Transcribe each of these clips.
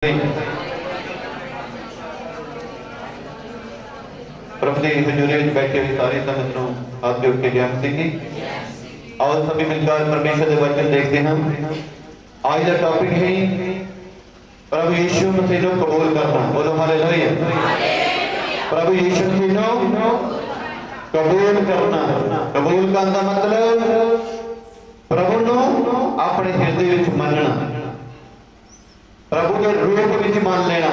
प्रभु की हजूरी में बैठे हुए सारी संगत को हाथ जोड़ के ज्ञान देंगे। और सभी मिलकर परमेश्वर के वचन देखते हैं। आज का टॉपिक है प्रभु यीशु मसीह को कबूल करना। बोलो हालेलुया। प्रभु यीशु मसीह को कबूल करना। कबूल करने का मतलब प्रभु को अपने हृदय में मानना, प्रभु के रूप में मान लेना,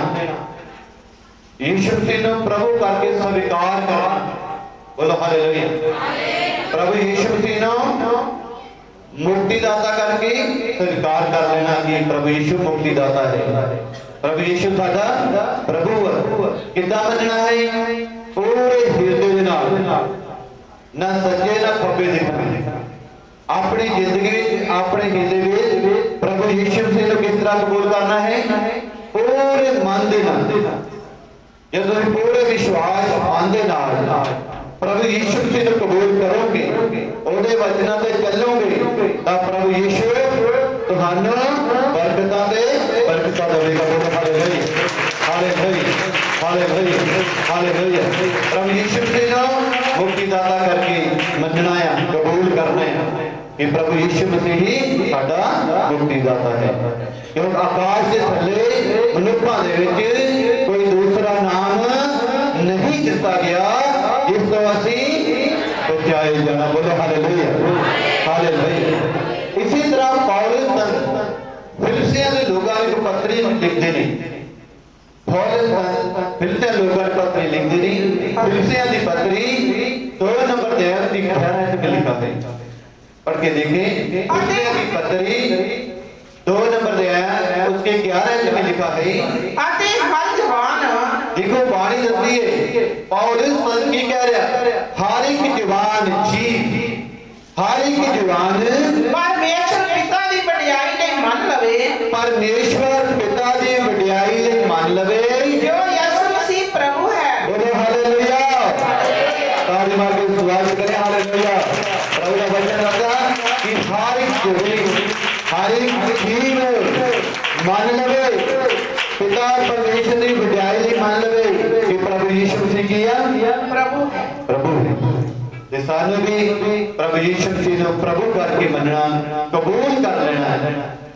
यीशु मसीह को प्रभु करके स्वीकार करना। बोलो हालेलुया। प्रभु यीशु मसीह को मुक्तिदाता करके स्वीकार कर लेना कि प्रभु यीशु मुक्तिदाता है, प्रभु यीशु साडा प्रभु। कितना मनना है? पूरे हृदय ना सज्जे ना खब्बे देखना। अपनी जिंदगी अपने हृदय में प्रभु यीशु मसीह को किस तरह कबूल करना है? पूरे मन दे नाल, जब तुम पूरे विश्वास मन दे नाल प्रभु यीशु मसीह को कबूल करोगे, ओदे वचनां ते चलोगे, तां प्रभु यीशु तुहानू बरकतां दे बरकतां देवेगा। बोलो हालेलुया, हालेलुया, हालेलुया, हालेलुया। प्रभु यीशु मसीह को मुक्तिदाता करके मनना है, कबूल करना है कि प्रभु यीशु मसीह ही साडा मुक्तिदाता है। क्योंकि आकाश के थल्ले मनुष्यों दे विच कोई दूसरा नाम नहीं दिता गया जिस तो असी बचाए जाना। बोलो हालेलुया, हालेलुया। इसी तरह पौलुस फिलिस्तियां के लोगों को पत्री लिखते नहीं, पौलुस फिलिस्तियां लोगों को पत्री लिखते नहीं। फिलिस्तियां की पत्री 2 नंबर 11 में लिखा है, पढ़ के देखें। फिलिस्तियां की पत्री 2 नंबर 11 उसके 11 में लिखा है। देखो बाणी दसती है, पौलुस संत की कह रहा, हर एक जवान जी, हर एक जवान परमेश्वर पिता दी वडियाई ले मन लवे, परमेश्वर पिता दी वडियाई ले मन लवे जो यीशु मसीह प्रभु है। बोलो हालेलुया। ताली मार के स्वागत करें। हालेलुया। प्रभु का वचन कहता कि हर एक जवान, हर एक जीव मान लवे, पिता परमेश्वर की वडियाई ले मान लवे कि प्रभु यीशु मसीह किया प्रभु प्रभु है। सानू भी प्रभु यीशु मसीह को प्रभु करके मनना, कबूल कर लेना है,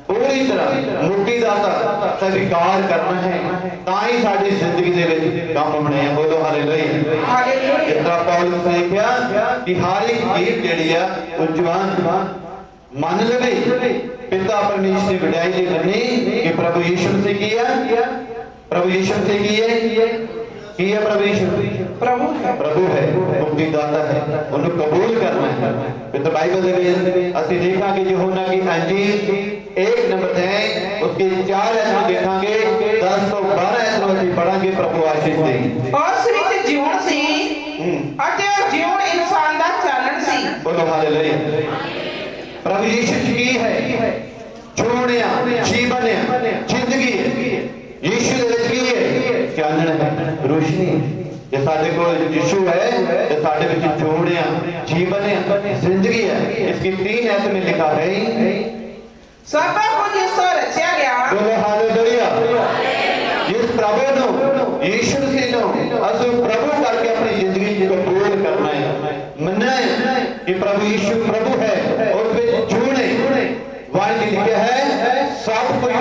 पूरी तरह मुक्तिदाता स्वीकार करना है, ताई साडी जिंदगी दे विच काम होने हैं। बोलो हालेलुया, हालेलुया। जिस तरह पौलुस ने कहा कि हर एक जीव जेड़ी है वो जवान मान लवे पिता परमेश्वर की वडियाई ले मने कि प्रभु यीशु मसीह किया, प्रभु यीशु मसीह की है, प्रभु यीशु प्रभु है, प्रभु है, मुक्तिदाता है, उन्हें कबूल करना है। फिर तो बाइबल में असि देखांगे यूहन्ना की अंजील 1 नंबर 10 उसके 4 ऐसे देखांगे, 10 तो 12 ऐसे असि पढ़ांगे। प्रभु आशीष दे। और सिर्फ जीवन सी अते जीवन इंसान दा चालन सी। बोलो हालेलुया। प्रभु यीशु की है छोड़िया जीवन है, जिंदगी है, यीशु दे विच की है चानन है, रोशनी है। जे साडे कोल यीशु है ते साडे विच छोड़िया जीवन है, जिंदगी है। इसकी 3 ऐसे में लिखा है सब कुछ इसो रचा गया। बोलो हालेलुया। जिस प्रभु नो यीशु मसीह नो असु प्रभु करके अपनी जिंदगी को कबूल करना है, मनना है कि प्रभु यीशु प्रभु है और फिर जुड़े वाणी लिखा है सब कोई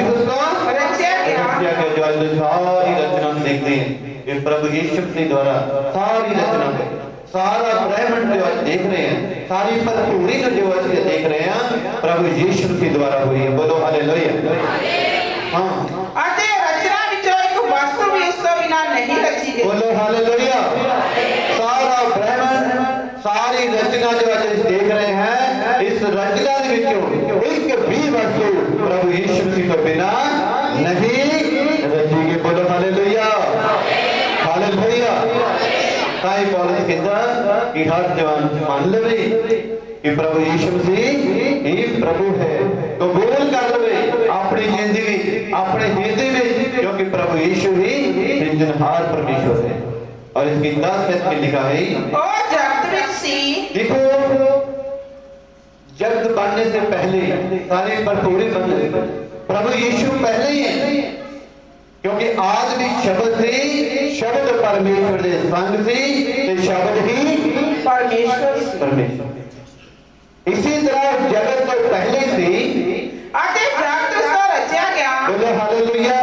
उसको रचा गया। जो आज सारी रचना देखते हैं ये प्रभु यीशु मसीह द्वारा सारी रचना है, सारा ब्रह्मांड जो आज देख रहे हैं, सारी भरपूरी जो आज देख रहे हैं प्रभु यीशु मसीह द्वारा हुई है। बोलो हालेलुया। हाँ, अते रचना विचों एक वस्तु भी उसके बिना नहीं रची गई। बोलो हालेलुया। सारा ब्रह्मांड, सारी रचना जो आज देख रहे हैं, इस रचना के विचों एक भी वस्तु प्रभु यीशु मसीह के बिना नहीं रची गई। बोलो हालेलुया, हालेलुया। ताई पौलुस कहता कि हर जवान मान लवे कि प्रभु यीशु मसीह ही प्रभु है, कबूल कर लवे अपनी जिंदगी अपने हृदय में, क्योंकि प्रभु यीशु ही सृजनहार परमेश्वर है। और इसकी 10 पद में लिखा है और जगत विच सी। देखो जगत बनने से पहले सारे भरपूरी बन प्रभु यीशु पहले ही है, क्योंकि आज भी शब्द सी, शब्द परमेश्वर दे संग सी ते शब्द ही परमेश्वर ਸੀ। परमेश्वर। इसी तरह जगत तो पहले सी ਅਤੇ ਜਗਤ ਉਸ ਦਾ ਰਚਿਆ ਗਿਆ। बोले हालेलुया।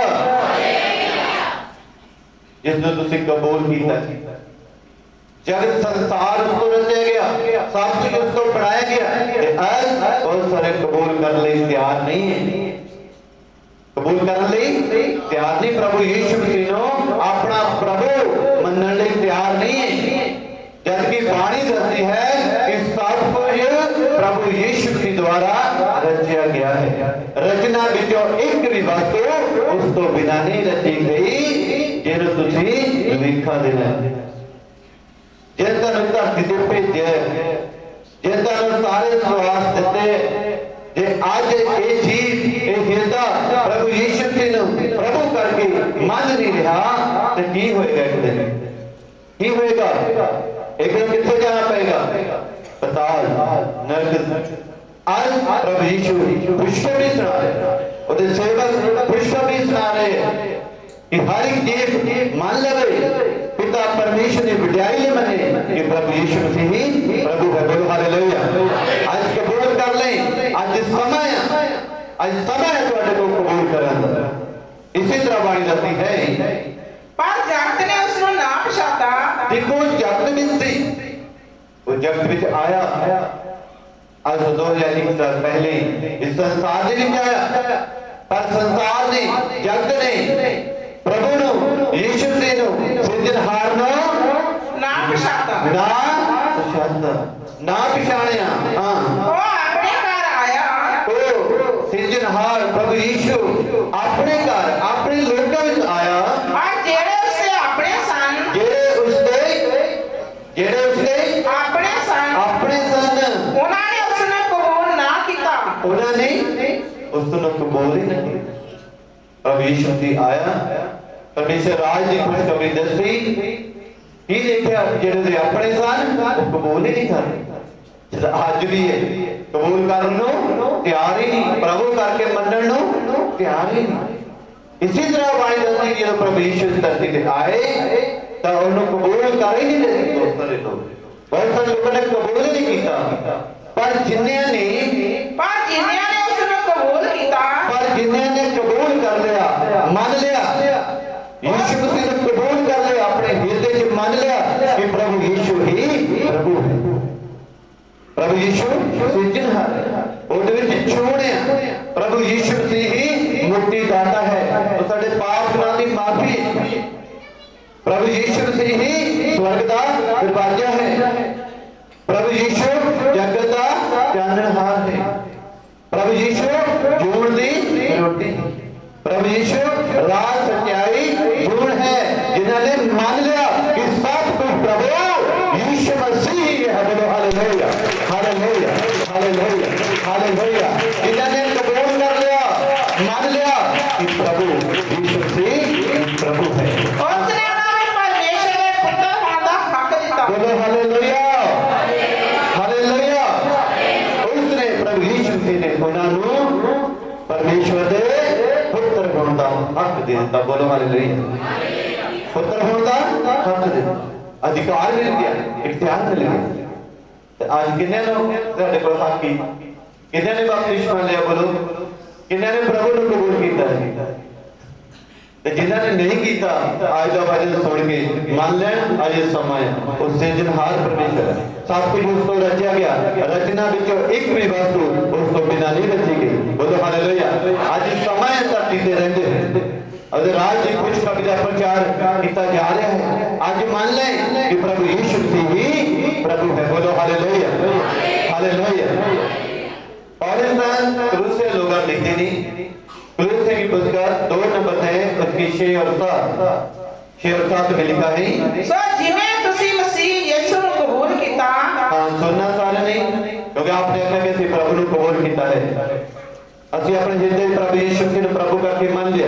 जिसने तुसी कबूल किया, जगत संसार उसको रचा गया, सब कुछ उसको बनाया गया, ते आज बहुत सारे कबूल करने लिए तैयार नहीं है, कबूल करने लिए तैयार नहीं। प्रभु यीशु मसीह नो अपना प्रभु मनने लिए तैयार नहीं है, जबकि बाणी दसती है कि सब कुछ प्रभु यीशु मसीह द्वारा रचा गया है। रचना विचों एक भी वस्तु उस तो बिना नहीं रची गई ਜਿਹਨੂੰ ਤੁਸੀਂ ਵੇਖਾ ਦੇਣਾ, ਜੇ ਤੁਹਾਨੂੰ ਧਰਤੀ ਤੇ ਭੇਜਿਆ, ਜੇ ਤੁਹਾਨੂੰ ਸਾਰੇ ਸਵਾਸ ਦਿੱਤੇ, ਜੇ ਅੱਜ ਇਹ ਚੀਜ਼ ਇਹ ਹਿਰਦਾ ਪ੍ਰਭੂ ਯੀਸ਼ੂ ਮਸੀਹ ਨੂੰ ਪ੍ਰਭੂ ਕਰਕੇ ਮੰਨ ਨਹੀਂ ਰਿਹਾ ਤੇ ਕੀ ਹੋਏਗਾ? ਇੱਕ ਦਿਨ ਕੀ ਹੋਏਗਾ? ਇੱਕ ਦਿਨ ਕਿੱਥੇ ਜਾਣਾ ਪਏਗਾ? ਪਤਾਲ, ਨਰਕ। आज प्रभु यीशु खुशखबरी सुना रहे, ਉਹਦੇ ਸੇਵਕ खुशखबरी सुना रहे कि हर एक जीव मान ले पिता परमेश्वर ने विद्याई ले मने कि प्रभु यीशु मसीह ही प्रभु है। बोलो हालेलुया। आज कबूल कर लें, आज समय है ਤੁਹਾਡੇ को कबूल करन दा। इसी तरह बाणी दसती है ਪਰ ਜਗਤ ਨੇ ਉਸ ਨੂੰ ਨਾ ਪਛਾਤਾ। देखो जगत में सी, वो जगत में आया आज 2001 साल पहले इस संसार ने नहीं आया, पर संसार ने, जगत ने प्रभु नु यीशु मसीह नु सिरजनहार नु ਨਾ ਪਛਾਤਾ। ना पछाता, ना पछाणिया। हां, ਉਹ ਆਪਣੇ ਘਰ ਆਇਆ। ओ सिरजनहार प्रभु यीशु अपने घर अपने लोकां विच आया, ਔਰ ਜਿਹੜੇ ਉਸਦੇ ਆਪਣੇ ਸਨ, ਜਿਹੜੇ ਉਸਦੇ ਆਪਣੇ ਸਨ, ਆਪਣੇ ਸਨ, ਉਹਨਾਂ ਨੇ ਉਸ ਨੂੰ ਕਬੂਲ ਨਾ ਕੀਤਾ। ਉਹਨਾਂ ਨੇ ਉਸ ਨੂੰ ਕਬੂਲ ਹੀ ਨਹੀਂ ਕੀਤਾ। प्रभु यीशु मसीह आया, परमेश्वर राज की खुशखबरी दसी, की देखा जेड़े दे अपने सन वो कबूल ही नहीं करते। अज भी है कबूल करन नूं तैयार ही नहीं, प्रभु करके मनण नूं तैयार ही नहीं। इसी तरह बाणी दसदी कि जब प्रभु यीशु इस धरती ते आए तो उन्होंने कबूल कर ही नहीं रहे। बहुत सारे लोगों ने कबूल ही नहीं किया, पर जिन्होंने ਪਰ ਜਿਨ੍ਹਾਂ ਨੇ ਉਸ ਨੂੰ ਕਬੂਲ ਕੀਤਾ, पर जिन्होंने कबूल कर लिया, मान लिया, यीशु मसीह ने कबूल कर लिया, अपने हृदय से मान लिया कि प्रभु यीशु ही प्रभु है, प्रभु यीशु सिरजनहार है, ਉਹਦੇ ਵਿੱਚ ਛੋੜ ਹੈ, प्रभु यीशु मसीह ही मुक्ति दाता है, ਉਹ ਸਾਡੇ ਪਾਪ ਗੁਨਾਹ ਦੀ ਮਾਫੀ ਹੈ, प्रभु यीशु मसीह ही स्वर्ग ਦਾ ਦਰਵਾਜ਼ਾ ਹੈ, प्रभु यीशु जगत ਦਾ ਚਾਨਣਹਾਰ है, प्रभु यीशु जीवन दी रोटी, प्रभु यीशु राह सच्चाई जीवन है। जिन्होंने मान लिया कि सब कुछ प्रभु यीशु मसीह ही है। बोलो हालेलुया, हालेलुया, हालेलुया, हालेलुया। जिन्होंने कबूल कर लिया, मान लिया कि प्रभु यीशु मसीह प्रभु है, ਉਸ ਨੇ ਉਹਨਾਂ ਨੂੰ ਪਰਮੇਸ਼ਰ ਦੇ ਪੁੱਤਰ ਹੋਣ ਦਾ ਹੱਕ ਦਿੱਤਾ। बोलो हालेलुया, हालेलुया। उसने प्रभु यीशु मसीह ने उन्होंने परमेश्वर दे पुत्र होने का हक दे दिता। बोलो हालेलुया। पुत्र होने का हक दे दिता, अधिकार मिल गया, इख्तियार मिल गया। तो आज किन्ने लोग साडे कोल हक की, किन्ने ने बपतिस्मा लिया? बोलो किन्ने ने प्रभु को कबूल किया? ते जिन्होंने नहीं किया आज का वचन सुन के मान लें, आज समय उस सिरजनहार परमेश्वर है, सब कुछ उसको रचा गया, रचना विचों एक भी वस्तु उसको बिना नहीं रची गई। बोलो हालेलुया। आज समय धरती ते रहंदे हैं, अगर राज की खुशखबरी का प्रचार किया जा रहा है, आज मान लें कि प्रभु यीशु मसीह ही प्रभु है। बोलो हालेलुया, हालेलुया। और इंसान क्रूसे लोग लिखते नहीं, क्रूसे की पुस्तक 2 नंबर है, उसकी 6 और 7 में लिखा है, ਸੋ ਜਿਵੇਂ ਤੁਸੀਂ ਮਸੀਹ ਯਿਸੂ ਨੂੰ ਕਬੂਲ ਕੀਤਾ, हाँ सुनना सारे नहीं, क्योंकि आपने आखा कि प्रभु ने कबूल किया है, असि अपने हृदय प्रभु यीशु मसीह ने प्रभु करके मान लिया।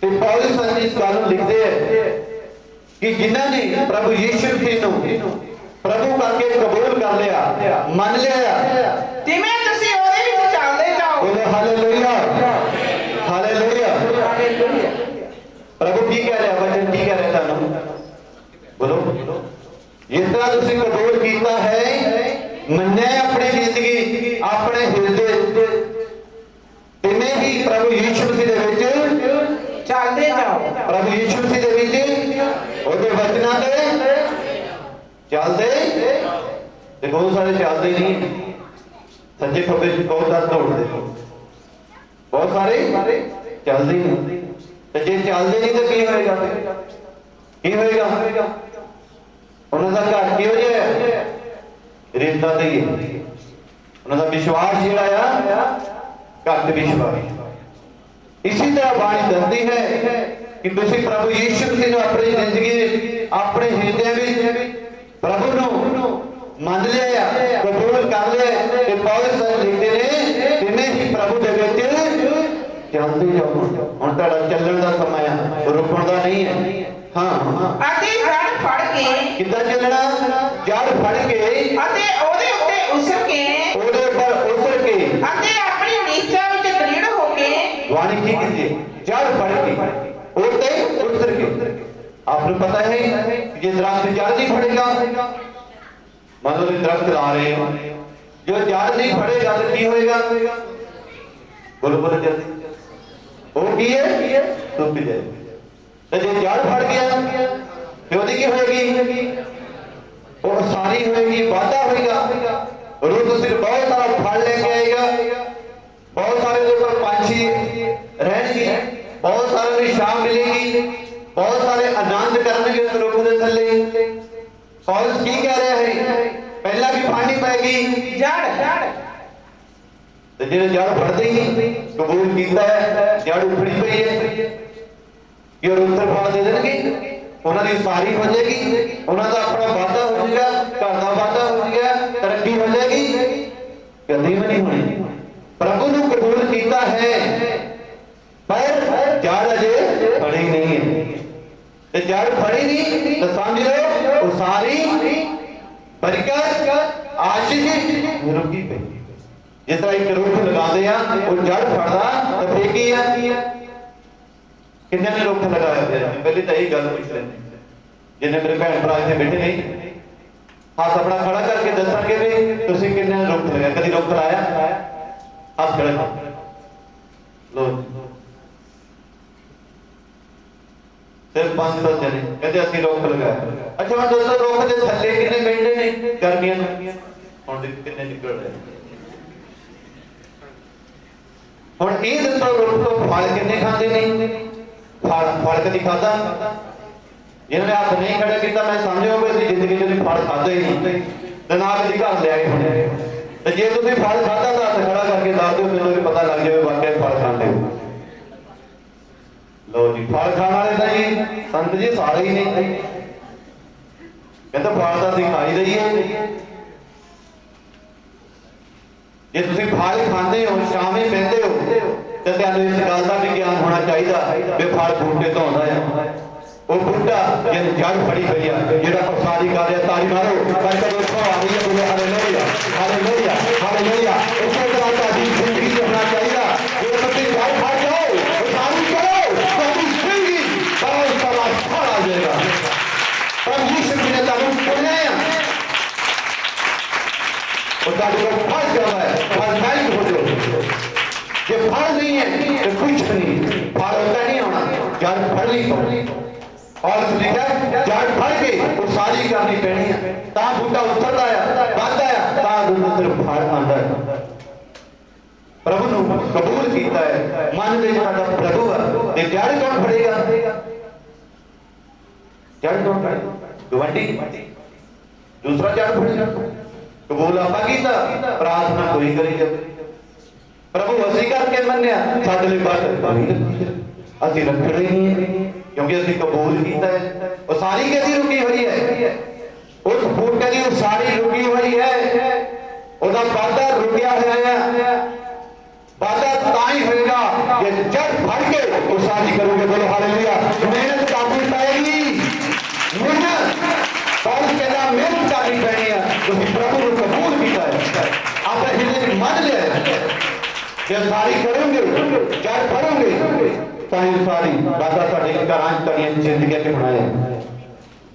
तो पौलुस इस गल लिखते हैं कि जिन्होंने प्रभु यीशु मसीह को प्रभु करके कबूल कर लिया, मान लिया, ਜਿਵੇਂ ਤੁਸੀਂ ਉਹਦੇ ਵਿੱਚ ਚੱਲਦੇ ਜਾਓ, बोलो हालेलुया, हालेलुया। प्रभु की कह रहा वचन की कह रहा था बोलो जिस तरह तुम कबूल किया है मन्ने अपनी जिंदगी अपने हृदय तिने ही प्रभु यीशु मसीह दे विच चलते जाओ। प्रभु यीशु मसीह दे विच ओदे वचनां ते चलते ते बहुत सारे चलते नहीं सच्चे खब्बे बहुत सारे दौड़ते बहुत सारे चलते नहीं ते जे चलते नहीं तो की होएगा की होएगा उन्होंने घर किहो जिहा रेता ते ही उन्होंने विश्वास जिहड़ा आ घट विश्वास। इसी तरह बाणी दसदी है कि तुसीं प्रभु यीशु मसीह नूं अपनी जिंदगी अपने हृदय विच प्रभु नूं मन लिया कबूल कर लिया ते पौलुस लिखते ने तिने ही प्रभु दे विच चलते जाओ। हुण तुहाडा चलण दा समय है रुकण दा नहीं है। हाँ अते जड़ फड़ के किद्दां चलना जड़ फड़ के अते ओदे उत्ते उसर के ओदे पर उतर के अते अपनी निश्चा विच दृढ़ हो के वाणी की कीजिए जड़ फड़ के ओते उतर के। आपको पता है कि ये दरख्त जड़ नहीं फड़ेगा मतलब दरख्त ला रहे हो जो जड़ नहीं फड़ेगा तो की होएगा बोलो बोलो जल्दी वो की है सूख जाएगा। तो जो जड़ फड़ गया फिर ओदी की होएगी वो सारी होएगी वाधा होएगा रुख सिर्फ बहुत सारा फल लेके आएगा बहुत सारे ऊपर पंछी रहणगे बहुत सारे की छां मिलेगी बहुत सारे आनंद करनगे उस रुख दे थल्ले। पौलुस की कह रहा है पहला भी पानी पाएगी जड़ तो जिन्हें जड़ फड़ते ही नहीं कबूल किया है जड़ उखड़ी पई है कि और उत्तर फल दे देंगे उन्होंने सारी हो जाएगी उन्होंने अपना वादा हो जाएगा घर का वादा हो जाएगा तरक्की हो जाएगी कभी भी नहीं होनी। प्रभु ने कबूल किया है पर जड़ अजे फड़ी नहीं है तो जड़ फड़ी नहीं तो समझ लो वो सारी बरकत आशीष रुकी पई। जिस तरह एक रुख लगाते हैं वो जड़ फड़दा तो फिर की है किन्ने ने रुख लगाया पहले तो यही गल पूछ लें जिन्हें मेरे भैन भरा इतने बैठे नहीं हाथ अपना खड़ा करके दसणगे भी तुसीं किन्ने रुख लगाया कभी रुख लाया हाथ खड़ा लो सिर्फ 500 जने कहते असं रुख लगाया। अच्छा हम दोस्तों रुख के थले किन्ने बैठे ने गर्मियां हुण देख किन्ने निकल रहे हुण ये दसो रुख तो फल किन्ने खांदे ने फल कभी खाता जिन्होंने हाथ नहीं खड़ा किया मैं समझो कि जिंदगी में फल खाता ही नहीं तो ना कभी घर ले आए होने तो जे तुम फल खाता तो हाथ खड़ा करके दस दो मैंने पता लग जाए वाकई फल खाते हो। लो जी फल खाने वाले तो जी संत जी सारे ही नहीं कहते फल तो असं खाई रहीए जे तुम फल खाते हो शामी बहते हो तो तुहानू इस गल का भी ज्ञान होना चाहिए भी फल बूटे तो आता है वो बूटा जिन जड़ फड़ी पई है जेड़ा प्रसादी कर रहा ताली मारो बरकत उसको आ रही है बोलो हालेलुया हालेलुया हालेलुया। इसी तरह ताजी जिंदगी होना चाहिए जो तुम जड़ फड़ जाओ प्रसादी करो ताजी जिंदगी बहुत सारा फल आ जाएगा। प्रभु यीशु ने तानू चुने और ताकि वो फल जाता है फलदायी हो जाओ। ये फल नहीं है तो कुछ नहीं फल होता नहीं होना जड़ फड़नी पड़नी और लिखा जड़ फड़ के वो सारी करनी पैनी है ता बूटा उतरता है बढ़ता है ता दूसरे फल आंदा है। प्रभु ने कबूल किया है मन दे साडा प्रभु है ते जड़ कौन फड़ेगा जड़ कौन फड़ेगा गवंडी दूसरा जड़ फड़ेगा कबूल आपा कीता प्रार्थना कोई करी जब प्रभु असी करके मन्या साडे लई बात असी रखड़ ही नहीं क्योंकि असी कबूल किया है वो सारी कैसी रुकी हुई है उस बूटे की सारी रुकी हुई है उसका वादा रुकिया हुआ है वादा ताई होगा ये जड़ फड़ के वो सारी करोगे बोलो हालेलुया। मेहनत काफी पाएगी मेहनत पौलुस कहता मेहनत करनी पैनी है तो प्रभु ने कबूल किया है आप हृदय में मान लिया ਜੇ ਸਾਰੀ ਕਰੋਗੇ ਜਦ ਫੜੋਗੇ ਤਾਂ ਇਹ ਸਾਰੀ ਬਾਤਾਂ ਤੁਹਾਡੇ ਘਰਾਂ 'ਚ ਤੁਹਾਡੀਆਂ ਜ਼ਿੰਦਗੀਆਂ 'ਚ ਬਣਾਏ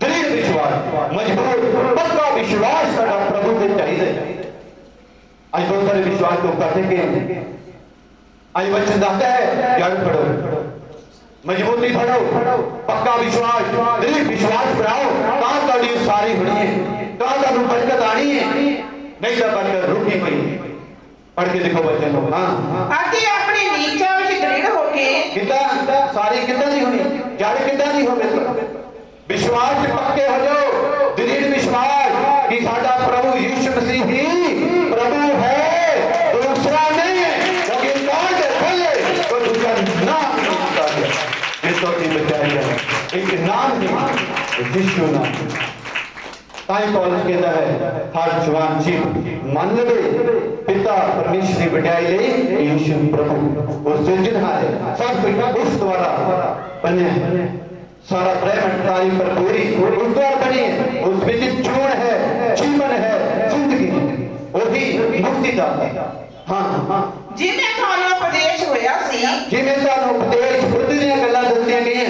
ਦ੍ਰਿੜ ਵਿਸ਼ਵਾਸ ਮਜ਼ਬੂਤ ਪੱਕਾ ਵਿਸ਼ਵਾਸ ਸਾਡਾ ਪ੍ਰਭੂ ਤੇ ਚਾਹੀਦਾ ਹੈ। ਅੱਜ ਬਹੁਤ ਸਾਰੇ ਵਿਸ਼ਵਾਸ ਤੋਂ ਕਰਦੇ ਕਿ ਅੱਜ ਵਚਨ ਦੱਸਦਾ ਹੈ ਜੜ ਫੜੋ ਮਜ਼ਬੂਤੀ ਫੜੋ ਪੱਕਾ ਵਿਸ਼ਵਾਸ ਦ੍ਰਿੜ ਵਿਸ਼ਵਾਸ ਬਣਾਓ ਤਾਂ ਤੁਹਾਡੀ ਸਾਰੀ ਹੋਣੀ ਹੈ ਤਾਂ ਤੁਹਾਨੂੰ ਬਰਕਤ ਆਣੀ ਹੈ ਨਹੀਂ ਤਾਂ ਬਰਕਤ ਰੁਕੀ ਹੋਈ ਪੜ੍ਹ ਕੇ ਦੇਖੋ ਬੱਚਿਆਂ ਨੂੰ ਹਾਂ ਅਤੇ ਆਪਣੀ ਨੀਚਾਂ ਵਿੱਚ ਦ੍ਰਿੜ ਹੋ ਕੇ ਕਿੱਦਾਂ ਸਾਰੀ ਕਿੱਦਾਂ ਦੀ ਹੋਣੀ ਜੜ ਕਿੱਦਾਂ ਦੀ ਹੋਵੇ ਵਿਸ਼ਵਾਸ 'ਚ ਪੱਕੇ ਹੋ ਜਾਓ ਦ੍ਰਿੜ ਵਿਸ਼ਵਾਸ ਕਿ ਸਾਡਾ ਪ੍ਰਭੂ ਯਿਸੂ ਮਸੀਹ ਹੀ ਪ੍ਰਭੂ ਹੈ ਦੂਸਰਾ ਨਹੀਂ ਹੈ ਕਿਉਂਕਿ ਇਨਕਾਰ ਦੇ ਪਹਿਲੇ ਕੋਈ ਦੂਜਾ ਨਾਮ ਨਹੀਂ ਹੁੰਦਾ ਹੈ ਜਿਸ ਤੋਂ ਕਿ ਬਚਾਇਆ ਇੱਕ ਨਾਮ ਹੀ ਯਿਸੂ ਨਾਮ ਤਾਈ ਪੌਲਸ ਕਹਿੰਦਾ ਹੈ ਹਰ ਜਵਾਨ ਜੀਵ ਮੰਨ ਲਵੇ ਪਿਤਾ ਪਰਮੇਸ਼ਰ ਦੀ ਵਡਿਆਈ ਲਈ ਯਿਸੂ ਪ੍ਰਭੂ ਉਹ ਸਿਰਜਣਹਾਰ ਸਭ ਕੁਝ ਉਸ ਦੁਆਰਾ ਬਣਿਆ सारा ब्रह्मांड सारी भरपूरी उस द्वारा बनी है उस ਵਿੱਚ ਜੂਨ ਹੈ ਜੀਵਨ ਹੈ ਜ਼ਿੰਦਗੀ ਉਹੀ ਮੁਕਤੀ ਦਾ ਹਾਂ ਜਿਵੇਂ ਤੁਹਾਨੂੰ ਉਪਦੇਸ਼ ਹੋਇਆ ਸੀ ਜਿਵੇਂ ਤੁਹਾਨੂੰ ਉਪਦੇਸ਼ ਬੁੱਧ ਦੀਆਂ ਗੱਲਾਂ ਦੱਸੀਆਂ ਗਈਆਂ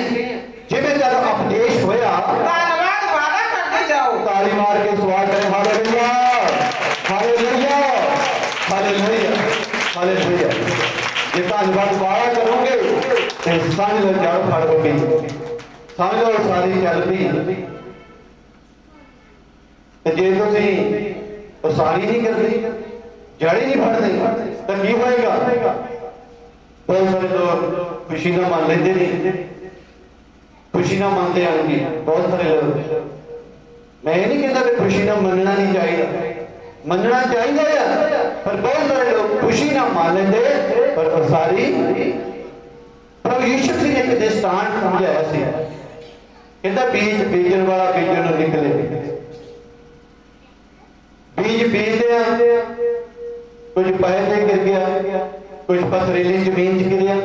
ਜਿਵੇਂ ਤੁਹਾਨੂੰ ਉਪਦੇਸ਼ ਹੋਇਆ ਧੰਨਵਾਦ ਵਾਦਾ ਕਰਦੇ ਜਾਓ ਤਾਲੀ ਮਾਰ ਕੇ ਸਵਾਲ ਕਰੇ ਹਾਲੇਲੂਇਆ ਹਾਲੇਲੂਇਆ ਹਾਲੇਲੂਇਆ ਹਾਲੇਲੂਇਆ ਜੇ ਧੰਨਵਾਦ ਵਾਦਾ ਕਰੋਗੇ ਤੇ ਸਮਝ ਲਓ ਜੜ ਫੜੋਗੇ ਸਮਝ ਲਓ ਸਾਰੀ ਚੱਲ ਪਈ ਤੇ ਜੇ ਤੁਸੀਂ ਉਸਾਰੀ ਨਹੀਂ ਕਰਦੇ ਜੜੀ ਨਹੀਂ ਫੜਦੇ ਤਾਂ ਕੀ ਹੋਏਗਾ ਬਹੁਤ ਸਾਰੇ ਲੋਕ ਖੁਸ਼ੀ ਨਾਲ ਮੰਨ ਲੈਂਦੇ ਨੇ ਖੁਸ਼ੀ ਨਾਲ ਮੰਨਦੇ ਆਣਗੇ ਬਹੁਤ ਸਾਰੇ ਲੋਕ ਮੈਂ ਇਹ ਨਹੀਂ ਕਹਿੰਦਾ ਕਿ ਖੁਸ਼ੀ ਨਾਲ ਮੰਨਣਾ ਨਹੀਂ ਚਾਹੀਦਾ ਆ ਪਰ ਬਹੁਤ ਸਾਰੇ ਲੋਕ ਖੁਸ਼ੀ ਨਾਲ ਮੰਨ ਲੈਂਦੇ ਪਰ ਉਸਾਰੀ ਪ੍ਰਭੂ ਯਿਸੂ ਜੀ ਨੇ ਇੱਕ ਦ੍ਰਿਸ਼ਟਾਂਤ ਸਮਝਾਇਆ ਸੀ ਕਹਿੰਦਾ ਬੀਜ ਬੀਜਣ ਵਾਲਾ ਬੀਜਣ ਨੂੰ ਨਿਕਲੇ ਬੀਜ ਬੀਜਦੇ ਆ ਕੁਝ ਪੈਰ ਤੇ ਗਿਰ ਗਿਆ ਕੁਝ ਪਥਰੀਲੀ ਜ਼ਮੀਨ 'ਚ ਗਿਰਿਆ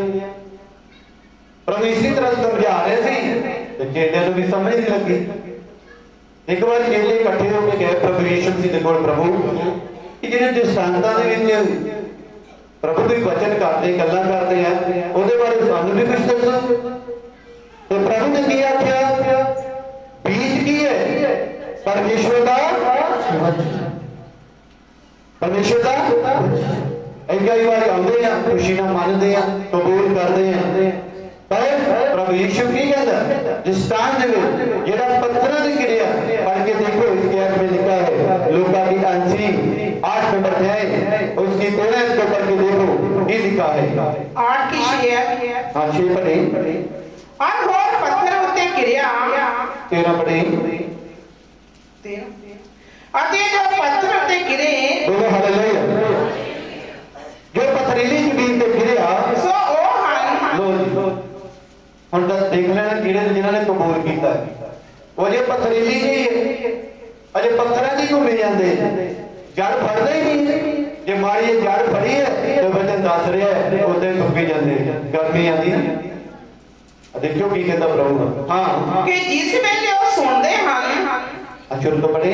ਪ੍ਰਭੂ ਇਸੇ ਤਰ੍ਹਾਂ ਸਮਝਾ ਰਹੇ ਸੀ ਤੇ ਚੇਲਿਆਂ ਨੂੰ ਵੀ ਸਮਝ ਨਹੀਂ ਲੱਗੀ ਇੱਕ ਵਾਰ ਚੇਲੇ ਇਕੱਠੇ ਹੋ ਕੇ ਗਏ ਪ੍ਰਭੂ ਯਿਸੂ ਜੀ ਦੇ ਕੋਲ ਪ੍ਰਭੂ ਕਿ ਜਿਹੜੇ ਦ੍ਰਿਸ਼ਟਾਂਤਾਂ ਦੇ ਵਿੱਚ ਪ੍ਰਭੂ ਦੇ ਵਚਨ ਕਰਦੇ ਗੱਲਾਂ ਕਰਦੇ ਆ ਉਹਦੇ ਬਾਰੇ ਸਾਨੂੰ ਵੀ ਕੁਝ ਦੱਸੋ ਤੇ ਪ੍ਰਭੂ ਨੇ ਕੀ ਆਖਿਆ ਬੀਜ ਕੀ ਹੈ ਪਰਮੇਸ਼ਵਰ ਦਾ ਕਈ ਵਾਰ ਆਉਂਦੇ ਆ ਖੁਸ਼ੀ ਨਾਲ ਮੰਨਦੇ ਆ ਕਬੂਲ ਕਰਦੇ ਆ ਪਰ ਪ੍ਰਭੂ ਯਿਸੂ ਕੀ ਕਹਿੰਦਾ ਦ੍ਰਿਸ਼ਟਾਂਤ ਦੇ ਵਿੱਚ ਜਿਹੜਾ ਪੱਥਰਾਂ ਤੇ ਗਿਰਿਆ पढ़ के देखो इसके अंत में लिखा है लूका की अंशी 8 नंबर है उसकी 13 को पढ़ के देखो ये लिखा है 8 की 6 हाँ 6 पढ़े और होर पत्थर उत्ते गिरया 13 पढ़े 13 ਅਤੇ ਜੋ ਪੱਥਰ ਉੱਤੇ ਗਿਰੇ बोलो हालेलुया जो पथरीली जमीन पे गिरया ਸੋ ਉਹ ਹਨ लो जी ਹੁਣ ਤਾਂ ਦੇਖ ਲੈਣਾ ਕਿਹੜੇ ਜਿਨ੍ਹਾਂ ਨੇ ਕਬੂਲ ਕੀਤਾ ਉਹ ਜੇ ਪਥਰੀਲੀ ਨਹੀਂ ਅਜੇ ਪੱਥਰਾਂ ਦੀ ਘੁੰਮੇ ਜਾਂਦੇ ਜੜ ਫੜਦਾ ਹੀ ਨਹੀਂ ਜੇ ਮਾੜੀ ਜੜ ਫੜੀ ਹੈ ਤੇ ਵਚਨ ਦੱਸ ਰਿਹਾ ਹੈ ਉਹਦੇ ਸੁੱਕੇ ਜਾਂਦੇ ਗਰਮੀ ਆਂਦੀ ਨਾ ਦੇਖਿਓ ਕੀ ਕਹਿੰਦਾ ਪ੍ਰਭੂ ਹਾਂ ਕਿ ਜਿਸ ਵੇਲੇ ਉਹ ਸੁਣਦੇ ਹਨ ਅਚੁਰ ਤੋਂ ਪੜੇ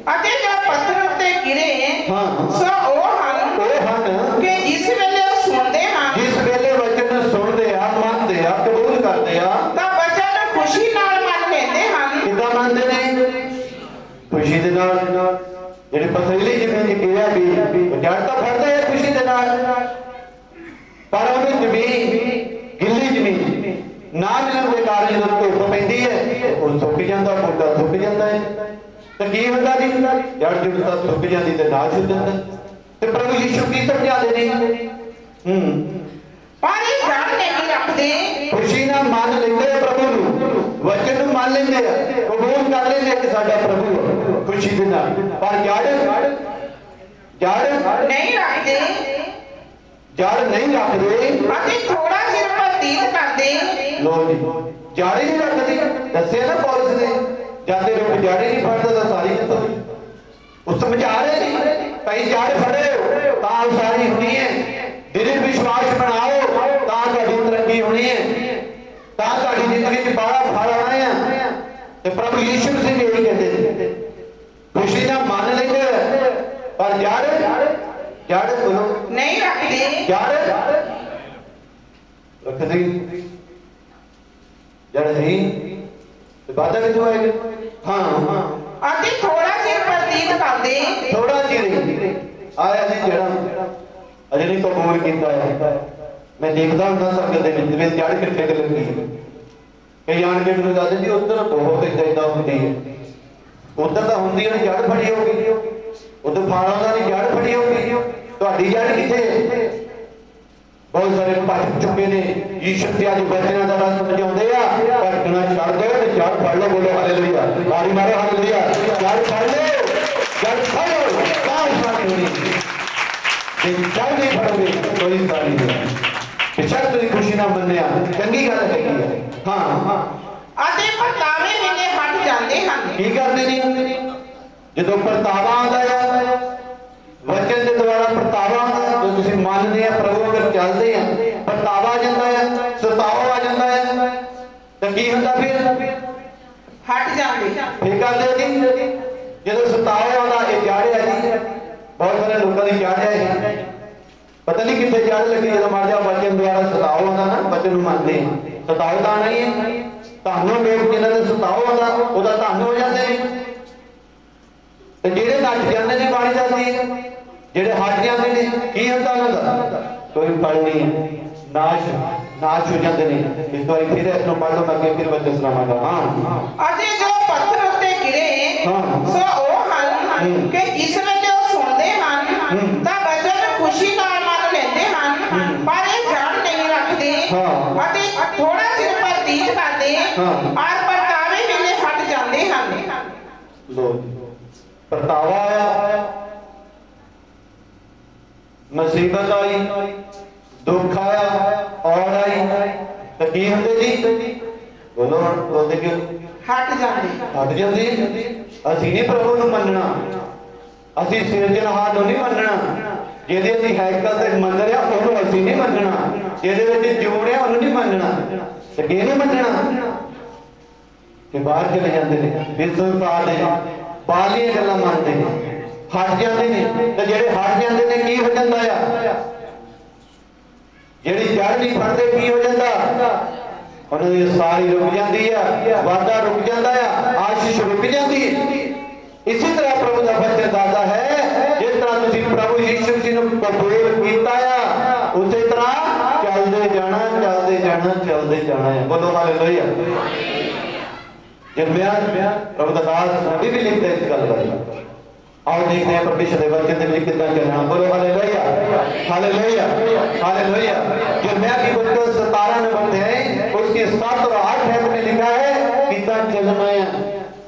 ਅਤੇ ਜੋ ਪੱਥਰ ਉੱਤੇ ਗਿਰੇ ਹਾਂ ਸੋ ਉਹ ਹਨ ਕਿ ਜਿਸ ਵੇਲੇ ਉਹ ਸੁਣਦੇ ਹਨ ਜਿਸ ਵੇਲੇ ਵਚਨ ਸੁਣਦੇ ਆ ਮੰਨਦੇ ਆ ਕਬੂਲ ਕਰਦੇ ਆ ਤਾਂ ਵਚਨ ਨੂੰ ਖੁਸ਼ੀ ਨਾਲ ਮੰਨ ਲੈਂਦੇ ਹਨ ਕਿੱਦਾਂ ਮੰਨਦੇ ਨੇ ਖੁਸ਼ੀ ਦੇ ਨਾਲ ਜਿਹੜੇ ਪਥਰੀਲੀ ਜ਼ਮੀਨ 'ਚ ਗਿਰਿਆ ਵੀ ਉਹ ਜੜ ਤਾਂ ਫੜਦਾ ਹੈ ਖੁਸ਼ੀ ਦੇ ਨਾਲ ਪਰ ਉਹਦੀ ਜ਼ਮੀਨ ਗਿੱਲੀ ਜ਼ਮੀਨ ਨਾ ਮਿਲਣ ਦੇ ਕਾਰਨ ਜਦੋਂ ਧੁੱਪ ਪੈਂਦੀ ਹੈ ਉਹ ਸੁੱਕ ਜਾਂਦਾ ਬੂਟਾ ਸੁੱਕ ਜਾਂਦਾ ਹੈ ਤਾਂ ਕੀ ਹੁੰਦਾ ਜੀ ਜੜ ਜੁੜ ਤਾਂ ਸੁੱਕ ਜਾਂਦੀ ਤੇ ਨਾਸ਼ ਹੋ ਜਾਂਦਾ ਤੇ ਪ੍ਰਭੂ ਯਿਸੂ ਕੀ ਸਮਝਾਉਂਦੇ ਨੇ ਪਰ ਇਹ ਜੜ ਨਹੀਂ ਰੱਖਦੇ ਖੁਸ਼ੀ ਨਾਲ ਮੰਨ ਲੈਂਦੇ ਆ ਪ੍ਰਭੂ ਨੂੰ ਵਚਨ ਨੂੰ ਮੰਨ ਲੈਂਦੇ ਆ ਕਬੂਲ ਕਰ ਲੈਂਦੇ ਕਿ ਸਾਡਾ ਪ੍ਰਭੂ ਖੁਸ਼ੀ ਦੇ ਨਾਲ ਪਰ ਜੜ ਨਹੀਂ ਰੱਖਦੇ ਜੜ ਨਹੀਂ ਰੱਖਦੇ ਅਤੇ ਥੋੜਾ ਚਿਰ ਬਤੀਤ ਕਰਦੇ ਲੋ ਜੀ ਜੜ ਹੀ ਨਹੀਂ ਰੱਖਦੇ ਦੱਸਿਆ ਨਾ ਪੌਲਸ ਨੇ ਜਾਂਦੇ ਰੁਕ ਜੜ ਹੀ ਨਹੀਂ ਫੜਦਾ ਤਾਂ ਸਾਰੀ ਕਿਤੋਂ ਉਹ ਸਮਝਾ ਰਹੇ ਨੇ ਕਈ ਜੜ ਫੜੇ ਤਾਂ ਸਾਰੀ ਹੋਣੀ ਹੈ ਦਿਲ ਵਿਸ਼ਵਾਸ ਬਣਾਓ ਤਾਂ ਤੁਹਾਡੀ ਤਰੱਕੀ ਹੋਣੀ ਹੈ ਤਾਂ ਤੁਹਾਡੀ ਜ਼ਿੰਦਗੀ 'ਚ ਬੜਾ ਫਲ ਆਉਣਾ ਹੈ ਤੇ ਪ੍ਰਭੂ ਯਿਸੂ ਮਸੀਹ ਵੀ ਇਹੀ ਕਹਿੰਦੇ ਨੇ ਖੁਸ਼ੀ ਨਾਲ ਮੰਨ ਲੈਂਦੇ ਪਰ ਜੜ ਨਹੀਂ ਰੱਖਦੇ ਜੜ ਰੱਖਦੀ ਜੜ ਨਹੀਂ ਤੇ ਵਾਧਾ ਕਿੱਥੋਂ ਆਏਗਾ? ਹਾਂ ਅਤੇ ਥੋੜਾ ਚਿਰ ਪ੍ਰਤੀਤ ਕਰਦੇ ਥੋੜਾ ਚਿਰ ਆਇਆ ਜੀ ਜਿਹੜਾ ਅਜੇ ਨਹੀਂ ਕਬੂਲ ਕੀਤਾ ਹੈ। ਮੈਂ ਦੇਖਦਾ ਹੁੰਦਾ ਸੰਗਤ ਦੇ ਵਿੱਚ ਜੜ ਕਿੱਥੇ ਕਿ ਲੱਗੀ ਹੈ। ਕਈ ਆਣ ਕੇ ਮੈਨੂੰ ਦੱਸਦੇ ਜੀ ਉੱਧਰ ਬਹੁਤ ਏਦਾਂ ਹੁੰਦੀ ਹੈ। ਉੱਧਰ ਤਾਂ ਹੁੰਦੀ ਹੈ ਜੜ ਫੜੀ ਹੋ ਗਈ, ਉੱਧਰ ਫਾਲਾਂ ਦਾ ਨਹੀਂ ਜੜ ਫੜੀ ਹੋ ਗਈ। ਤੁਹਾਡੀ ਜੜ ਕਿੱਥੇ ਹੈ? ਬਹੁਤ ਸਾਰੇ ਭੱਜ ਚੁੱਕੇ ਨੇ। ਯੀਸ਼ੂ ਤੇ ਅੱਜ ਬੱਚਿਆਂ ਦਾ ਰਸ ਸਮਝਾਉਂਦੇ ਆ ਭਟਕਣਾ ਛੱਡ ਦਿਓ ਤੇ ਜੜ ਫੜ ਲਓ। ਬੋਲੋ ਹਾਲੇਲੂਇਆ, ਤਾੜੀ ਮਾਰੋ ਹਾਲੇਲੂਇਆ। ਜੜ ਫੜ ਲਓ, ਜੜ ਫੜ ਲਓ, ਤਾਂ ਸ਼ਾਂਤੀ ਹੋਣੀ। ਜੇ ਜੜ ਨਹੀਂ ਫੜੋਗੇ ਕੋਈ ਸਾਰੀ ਨਹੀਂ। ਬੇਸ਼ੱਕ ਤੁਸੀਂ ਖੁਸ਼ੀ ਨਾਲ ਮੰਨਿਆ, ਚੰਗੀ ਗੱਲ ਹੈਗੀ ਹੈ। ਹਾਂ ਅਤੇ ਪਰਤਾਵੇ ਵੇਲੇ ਹਟ ਜਾਂਦੇ ਹਨ। ਕੀ ਕਰਦੇ ਨੇ? ਜਦੋਂ ਪਰਤਾਵਾ ਆਉਂਦਾ ਆ, ਵਚਨ ਦੇ ਦੁਆਰਾ ਪਰਤਾਵਾ ਆਉਂਦਾ, ਜਦੋਂ ਤੁਸੀਂ ਮੰਨਦੇ ਆ ਪ੍ਰਭੂ ਅਗਰ ਚੱਲਦੇ ਆ, ਪਰਤਾਵਾ ਆ ਜਾਂਦਾ ਹੈ, ਸਤਾਵਾ ਆ ਜਾਂਦਾ ਹੈ, ਤਾਂ ਕੀ ਹੁੰਦਾ ਫਿਰ? ਹਟ ਜਾਂਦੇ ਕੀ ਕਰਦੇ ਜੀ? ਜਦੋਂ ਸਤਾਵਾ ਆਉਂਦਾ, ਇਹ ਜਾੜਿਆ ਜੀ ਬਹੁਤ ਸਾਰੇ ਲੋਕਾਂ ਦੀ ਜਾੜਿਆ ਹੈ। ਪਤਾ ਨਹੀਂ ਕਿੱਥੇ ਜੜ ਲੱਗੀ। ਜਦੋਂ ਮਰ ਜਾ ਵਚਨ ਦੁਆਰਾ ਸਤਾਵਾ ਆਉਂਦਾ ਨਾ, ਵਚਨ ਨੂੰ ਮੰਨਦੇ ਸਤਾਵਾ ਤਾਂ ਆਉਣਾ ਹੀ ਹੈ। ਤੁਹਾਨੂੰ ਲੋਕ ਜਿਹਨਾਂ ਦੇ ਸਤਾਵਾ ਆਉਂਦਾ ਉਹਦਾ ਧੰਨ ਹੋ ਜਾਂਦੇ ਨੇ, ਤੇ ਜਿਹੜੇ ਨੱਠ ਜਾਂਦੇ ਨੇ ਬਾਣੀ ਜਾਂਦੀ ਹੈ, ਜਿਹੜੇ ਹਟ ਜਾਂਦੇ ਨੇ ਕੀ ਹੁੰਦਾ ਉਹਨਾਂ ਦਾ? ਕੋਈ ਫਲ ਨਹੀਂ, ਨਾਸ਼ ਹੋ ਜਾਂਦੇ ਨੇ। ਇਸ ਵਾਰੀ ਫਿਰ ਇਸ ਨੂੰ ਪੜ੍ਹ ਲਓ, ਮੈਂ ਅੱਗੇ ਫਿਰ ਵਚਨ ਸੁਣਾਵਾਂਗਾ। ਹਾਂ ਅਤੇ ਜੋ ਪੱਥਰ ਉੱਤੇ ਗਿਰੇ ਸੋ ਉਹ ਹਨ ਕਿ ਇਸ ਵੇਲੇ ਉਹ ਸੁਣਦੇ ਹਨ ਤਾਂ ਵਚਨ ਖੁਸ਼ੀ ਨਾਲ ਮੰਨ ਲੈਂਦੇ ਹਨ, ਪਰ ਇਹ ਜੜ ਨਹੀਂ ਰੱਖਦੇ ਅਤੇ ਥੋੜਾ ਚਿਰ ਪ੍ਰਤੀਤ ਕਰਦੇ ਔਰ ਪਰਤਾਵੇ ਵੇਲੇ ਹਟ ਜਾਂਦੇ ਹਨ। ਲੋ ਪਰਤਾਵਾ ਆਇਆ, ਮੁਸੀਬਤ ਆਈ, ਦੁੱਖ ਆਇਆ, ਔੜ ਆਈ, ਤਾਂ ਕੀ ਹੁੰਦੇ ਜੀ? ਬੋਲੋ ਬੋਲਦੇ ਕਿਉਂ? ਹਟ ਜਾਂਦੇ ਹਟ ਜਾਂਦੇ। ਅਸੀਂ ਨਹੀਂ ਪ੍ਰਭੂ ਨੂੰ ਮੰਨਣਾ, ਅਸੀਂ ਸਿਰਜਣਹਾਰ ਨੂੰ ਨਹੀਂ ਮੰਨਣਾ। ਜਿਹਦੇ ਅਸੀਂ ਹੈਕਲ ਤੇ ਮੰਦਰ ਆ ਉਹਨੂੰ ਅਸੀਂ ਨਹੀਂ ਮੰਨਣਾ। ਜਿਹਦੇ ਵਿੱਚ ਜੋੜਿਆ ਉਹਨੂੰ ਨਹੀਂ ਮੰਨਣਾ। ਤੇ ਕੀ ਨਹੀਂ ਮੰਨਣਾ? ਤੇ ਬਾਹਰ ਚਲੇ ਜਾਂਦੇ ਨੇ, ਬਿਜ਼ਨਸ ਵਾਲੇ ਬਾਲੀਆਂ ਗੱਲਾਂ ਮੰਨਦੇ ਨੇ, ਹਟ ਜਾਂਦੇ ਨੇ। ਤੇ ਜਿਹੜੇ ਹਟ ਜਾਂਦੇ ਨੇ ਕੀ ਹੋ ਜਾਂਦਾ ਆ? ਜਿਹੜੀ ਜੜ ਨਹੀਂ ਫੜਦੇ ਕੀ ਹੋ ਜਾਂਦਾ? ਉਹਨਾਂ ਦੀ ਸਾਰੀ ਰੁਕ ਜਾਂਦੀ ਆ, ਵਾਧਾ ਰੁਕ ਜਾਂਦਾ ਆ, ਆਸ਼ੀਸ਼ ਰੁਕ ਜਾਂਦੀ ਹੈ। ਇਸੇ ਤਰ੍ਹਾਂ ਪ੍ਰਭੂ ਦਾ ਬਚਨ ਦੱਸਦਾ ਹੈ, ਜਿਸ ਤਰ੍ਹਾਂ ਤੁਸੀਂ ਪ੍ਰਭੂ ਯੀਸ਼ੂ ਜੀ ਨੂੰ ਕਬੂਲ ਕੀਤਾ ਆ, ਉਸੇ ਤਰ੍ਹਾਂ ਚੱਲਦੇ ਜਾਣਾ, ਚੱਲਦੇ ਜਾਣਾ, ਚੱਲਦੇ ਜਾਣਾ ਹੈ। ਬੋਲੋ ਹਾਲੇਲੂਇਆ। ਯਿਰਮੀਆ ਪ੍ਰਭੂ ਦਾ ਦਾਸ ਨਬੀ ਵੀ ਲਿਖਦਾ ਇਸ ਗੱਲ ਬਾਰੇ। ਆਓ ਦੇਖਦੇ ਹਾਂ ਪਰਮੇਸ਼ਰ ਦੇ ਵਚਨ ਦੇ ਵਿੱਚ ਕਿੱਦਾਂ ਚੱਲਣਾ। ਬੋਲੋ ਹਾਲੇਲੂਇਆ, ਹਾਲੇਲੂਇਆ, हालेलुया। यिर्मयाह की बुक 17 नंबर है, उसके 7 और 8 हैत में लिखा है कितना चलना है,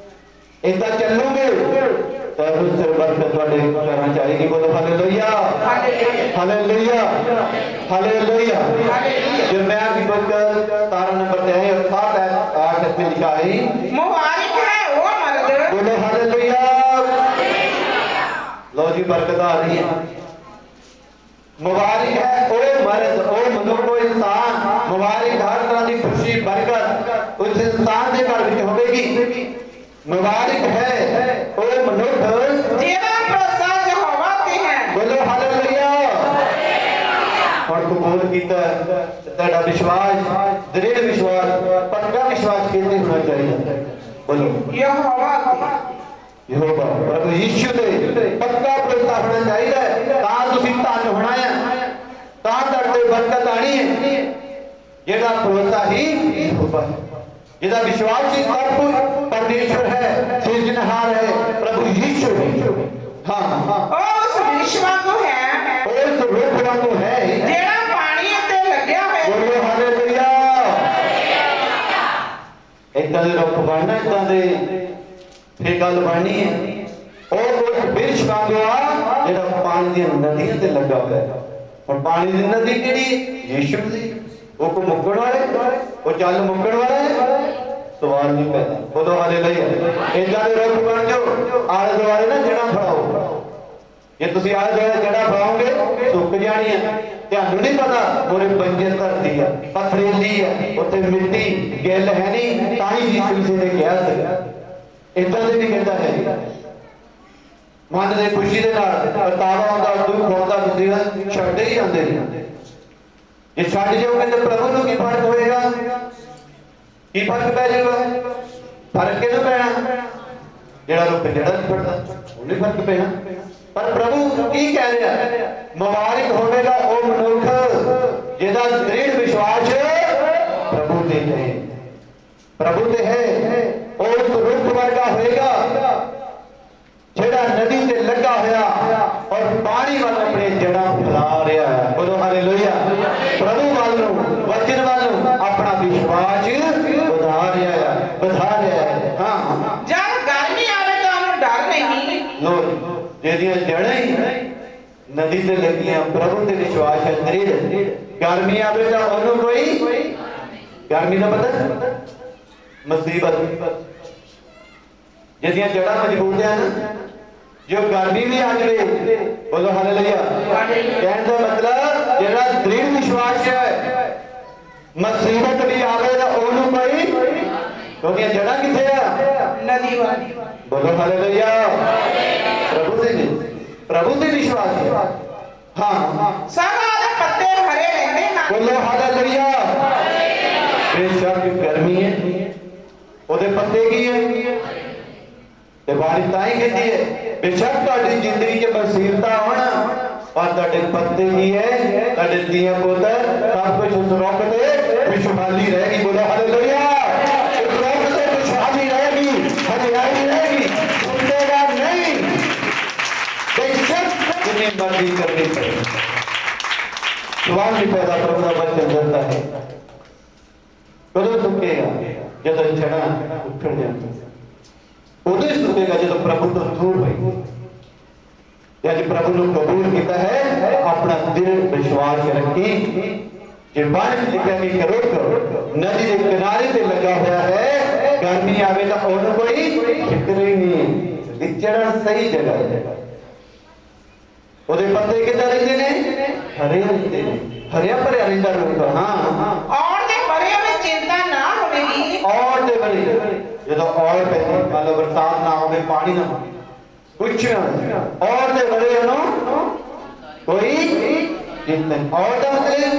इतना चलोगे तब उससे बरकत वाले करना चाहिए। बोलो हालेलुया, हालेलुया, हालेलुया। यिर्मयाह की बुक 17 नंबर है और 7 और 8 में लिखा है मुबारक है वो मर्द। बोलो हालेलुया। लो जी बरकत आ रही है। मुबारक है ओ मर्द, ओ मनुष्य, ओ इंसान। मुबारक हर तरह की खुशी बरकत उस इंसान के घर में होगी। मुबारक है ओ मनुष्य जेड़ा भरोसा यहोवा ते है। बोलो हालेलुया। और कबूल कीता तेरा विश्वास, दृढ़ विश्वास, पक्का विश्वास कितने होना चाहिए। बोलो यहोवा यहोवा प्रभु यीशु दे पक्का भरोसा होना चाहिए। ਤਾਂ ਤੁਸੀਂ ਧਨ ਹੋਣਾ ਹੈ, ਤਾਂ ਤੁਹਾਡੇ ਬਰਕਤ ਆਣੀ ਹੈ। ਜਿਹੜਾ ਭਰੋਸਾ ਹੀ ਯਹੋਵਾ ਹੈ, ਜਿਹਦਾ ਵਿਸ਼ਵਾਸ ਹੀ ਸਭ ਕੁਝ ਪਰਮੇਸ਼ਰ ਹੈ, ਸਿਰਜਣਹਾਰ ਹੈ, ਪ੍ਰਭੂ ਯੀਸ਼ੂ ਹੈ। ਹਾਂ ਉਸ ਵਿਸ਼ਵਾਸ ਨੂੰ ਹੈ, ਉਸ ਰੂਪ ਵਾਂਗੂ ਹੈ ਜਿਹੜਾ ਪਾਣੀ ਉੱਤੇ ਲੱਗਿਆ ਹੋਇਆ। ਬੋਲੋ ਹਾਲੇਲੂਇਆ। ਇਦਾਂ ਦੇ ਰੁੱਖ ਬਣਨਾ, ਇਦਾਂ ਦੇ ਫੇਰ ਗੱਲ ਬਣਨੀ ਹੈ। ਉਹ ਰੁੱਖ ਬਿਰਛ ਵਾਂਗੂ ਆ ਜਿਹੜਾ ਪਾਣੀ ਦੀਆਂ ਨਦੀਆਂ ਤੇ ਲੱਗਾ ਹੋਇਆ ਹੈ। ਹੁਣ ਪਾਣੀ ਦੀ ਨਦੀ ਕਿਹੜੀ? ਯੀਸ਼ੂ ਦੀ। ਉਹ ਕੋ ਮੁੱਕਣ ਵਾਲੇ, ਉਹ ਚੱਲ ਮੁੱਕਣ ਵਾਲੇ, ਸਵਾਲ ਨਹੀਂ ਪੈਦਾ। ਬੋਲੋ ਹਾਲੇਲੂਇਆ। ਇਦਾਂ ਦੇ ਰੁੱਖ ਬਣ ਜਾਓ, ਆਲੇ ਦੁਆਲੇ ਨਾ ਜੜ੍ਹਾਂ ਫੜਾਓ। ਜੇ ਤੁਸੀਂ ਆਲੇ ਦੁਆਲੇ ਜੜ੍ਹਾਂ ਫੜਾਓਗੇ ਸੁੱਕ ਜਾਣੀ ਹੈ। ਤੁਹਾਨੂੰ ਨਹੀਂ ਪਤਾ ਮੋਰੇ ਬੰਜਰ ਧਰਤੀ ਹੈ, ਪਥਰੀਲੀ ਹੈ, ਉੱਥੇ ਮਿੱਟੀ ਗਿੱਲ ਹੈ ਨਹੀਂ, ਤਾਂ ਹੀ ਯੀਸ਼ੂ ਜੀ ਨੇ ਕਿਹਾ ਸੀਗਾ। ਇਦਾਂ ਦੇ ਵੀ ਕਹਿੰਦਾ ਹੈ ਮਨ ਦੇ ਖੁਸ਼ੀ ਦੇ ਨਾਲ ਪਰਤਾਵਾ ਆਉਂਦਾ, ਦੁੱਖ ਆਉਂਦਾ, ਤੁਸੀਂ ਛੱਡਦੇ ਹੀ ਜਾਂਦੇ ਨੇ। ਜੇ ਛੱਡ ਜਾਓਗੇ ਤਾਂ ਪ੍ਰਭੂ ਨੂੰ ਕੀ ਫਰਕ ਹੋਏਗਾ? ਕੀ ਫਰਕ ਪੈ ਜਾਊਗਾ? ਫਰਕ ਕਿਹਨੂੰ ਪੈਣਾ? ਜਿਹੜਾ ਰੁੱਖ ਜਿਹੜਾ ਨਹੀਂ ਫੜਦਾ ਉਹਨੂੰ ਫਰਕ ਪੈਣਾ। ਪਰ ਪ੍ਰਭੂ ਕੀ ਕਹਿ ਰਿਹਾ? ਮੁਬਾਰਕ ਹੋਵੇਗਾ ਉਹ ਮਨੁੱਖ ਜਿਹਦਾ ਦ੍ਰਿੜ ਵਿਸ਼ਵਾਸ ਪ੍ਰਭੂ ਤੇ ਹੈ, ਪ੍ਰਭੂ ਤੇ ਹੈ। ਉਹ ਉਸ ਰੁੱਖ ਵਰਗਾ ਹੋਏਗਾ ਜਿਹੜਾ ਨਦੀ ਤੇ ਲੱਗਾ ਹੋਇਆ ਔਰ ਪਾਣੀ ਵੱਲ ਆਪਣੇ ਜੜਾਂ ਫੈਲਾ ਰਿਹਾ ਹੈ। ਬੋਲੋ ਹਾਲੇਲੂਇਆ। ਪ੍ਰਭੂ ਵੱਲ ਨੂੰ, ਵਚਨ ਵੱਲ ਨੂੰ ਆਪਣਾ ਵਿਸ਼ਵਾਸ ਵਧਾ ਰਿਹਾ ਹੈ, ਵਧਾ ਰਿਹਾ ਹੈ। ਹਾਂ, ਜਦ ਗਰਮੀ ਆਵੇ ਤਾਂ ਉਹਨੂੰ ਡਰ ਨਹੀਂ। ਲੋ ਜਿਹਦੀਆਂ ਜੜਾਂ ਹੀ ਨਦੀ ਤੇ ਲੱਗੀਆਂ, ਪ੍ਰਭੂ ਤੇ ਵਿਸ਼ਵਾਸ ਹੈ, ਦ੍ਰਿੜ। ਗਰਮੀ ਆਵੇ ਤਾਂ ਉਹਨੂੰ ਕੋਈ ਗਰਮੀ ਦਾ ਪਤਾ ਮੁਸੀਬਤ ਜਿਹਦੀਆਂ ਜੜਾਂ ਮਜ਼ਬੂਤ ਹਨ, ਜੋ ਗਰਮੀ ਵੀ ਆ ਜਾਵੇ, ਬੋਲੋ ਹਾਲੇਲੂਇਆ। ਕਹਿਣ ਦਾ ਮਤਲਬ ਜਿਹੜਾ ਦ੍ਰਿੜ ਵਿਸ਼ਵਾਸ ਹੈ, ਮੁਸੀਬਤ ਵੀ ਆਵੇ ਤਾਂ ਉਹਨੂੰ ਕੋਈ, ਉਹਦੀਆਂ ਜੜਾਂ ਕਿੱਥੇ ਆ? ਨਦੀ ਵਾਲੀ। ਬੋਲੋ ਹਾਲੇਲੂਇਆ। ਪ੍ਰਭੂ ਤੇ ਵਿਸ਼ਵਾਸ ਹੈ। ਹਾਂ, ਸਭਾ ਦੇ ਪੱਤੇ ਹਰੇ ਰਹਿੰਦੇ ਹਨ। ਬੋਲੋ ਹਾਲੇਲੂਇਆ। ਬੇਸ਼ੱਕ ਗਰਮੀ ਹੈ, ਉਹਦੇ ਪੱਤੇ ਕੀ ਹੈ? ਤੇ ਬਾਰਿਸ਼ ਤਾਂ ਹੀ ਕਹਿੰਦੀ ਹੈ। ਬੇਸ਼ੱਕ ਤੁਹਾਡੀ ਜ਼ਿੰਦਗੀ 'ਚ ਮੁਸੀਬਤਾਂ ਆਉਣ, ਪਰ ਤੁਹਾਡੇ ਪੱਤੇ ਕੀ ਹੈ? ਤੁਹਾਡੇ ਧੀਆਂ ਪੁੱਤਰ ਸਭ ਕੁਝ ਉਸ ਰੁੱਖ ਤੇ ਖੁਸ਼ਹਾਲੀ ਰਹੇਗੀ। ਬੋਲੋ ਹਾਲੇਲੂਇਆ। ਉਸ ਰੁੱਖ ਤੇ ਖੁਸ਼ਹਾਲੀ ਰਹੇਗੀ, ਹਰਿਆਲੀ ਰਹੇਗੀ, ਸੁੱਕੇਗਾ ਨਹੀਂ। ਬੇਸ਼ੱਕ ਜਿੰਨੀ ਮਰਜ਼ੀ ਕਰਨੀ ਪਏ, ਸਵਾਲ ਨਹੀਂ ਪੈਦਾ, ਪ੍ਰਭੂ ਦਾ ਵਚਨ ਦਿੰਦਾ ਹੈ। ਕਦੋਂ ਸੁੱਕੇਗਾ? ਜਦੋਂ ਜੜਾਂ ਉੱਠ ਜਾਂਦੀਆਂ। ਉਦੋਂ ਹੀ ਸੁੱਕੇਗਾ ਜਦੋਂ ਪ੍ਰਭੂ ਤੋਂ ਦੂਰ ਹੋਈ। ਤੇ ਅੱਜ ਪ੍ਰਭੂ ਨੂੰ ਕਬੂਲ ਕੀਤਾ ਹੈ, ਆਪਣਾ ਦਿਲ ਵਿਸ਼ਵਾਸ ਰੱਖੀ। ਜੇ ਬਾਣੀ ਲਿਖਿਆ ਕਿ ਰੁੱਖ ਨਦੀ ਦੇ ਕਿਨਾਰੇ ਤੇ ਲੱਗਾ ਹੋਇਆ ਹੈ, ਗਰਮੀ ਆਵੇ ਤਾਂ ਉਹਨੂੰ ਕੋਈ ਫਿਕਰ ਹੀ ਨਹੀਂ, ਵਿਚਰਣ ਸਹੀ ਜਗ੍ਹਾ ਹੈ। ਉਹਦੇ ਪੱਤੇ ਕਿੱਦਾਂ ਰਹਿੰਦੇ ਨੇ? ਹਰੇ ਰਹਿੰਦੇ ਨੇ, ਹਰਿਆ ਭਰਿਆ ਰਹਿੰਦਾ ਰੁੱਖ। ਹਾਂ, ਆਉਣ ਦੇ ਬਰੇ ਵਿੱਚ ਚਿੰਤਾ ਨਾ ਹੋਵੇਗੀ। ਔਰ ਦੇ ਬਰੇ ਜਦੋਂ ਔਰ ਪੈਂਦੀ, ਮੰਨ ਲਓ ਬਰਸਾਤ ਨਾ ਹੋਵੇ, ਪਾਣੀ ਨਾ ਹੋਵੇ, ਕੁਛ ਨਾ, ਔਰ ਦੇ ਬਰੇ ਉਹਨੂੰ ਕੋਈ ਚਿੰਤਾ ਨਹੀਂ। ਔਰ ਦਾ ਮਤਲਬ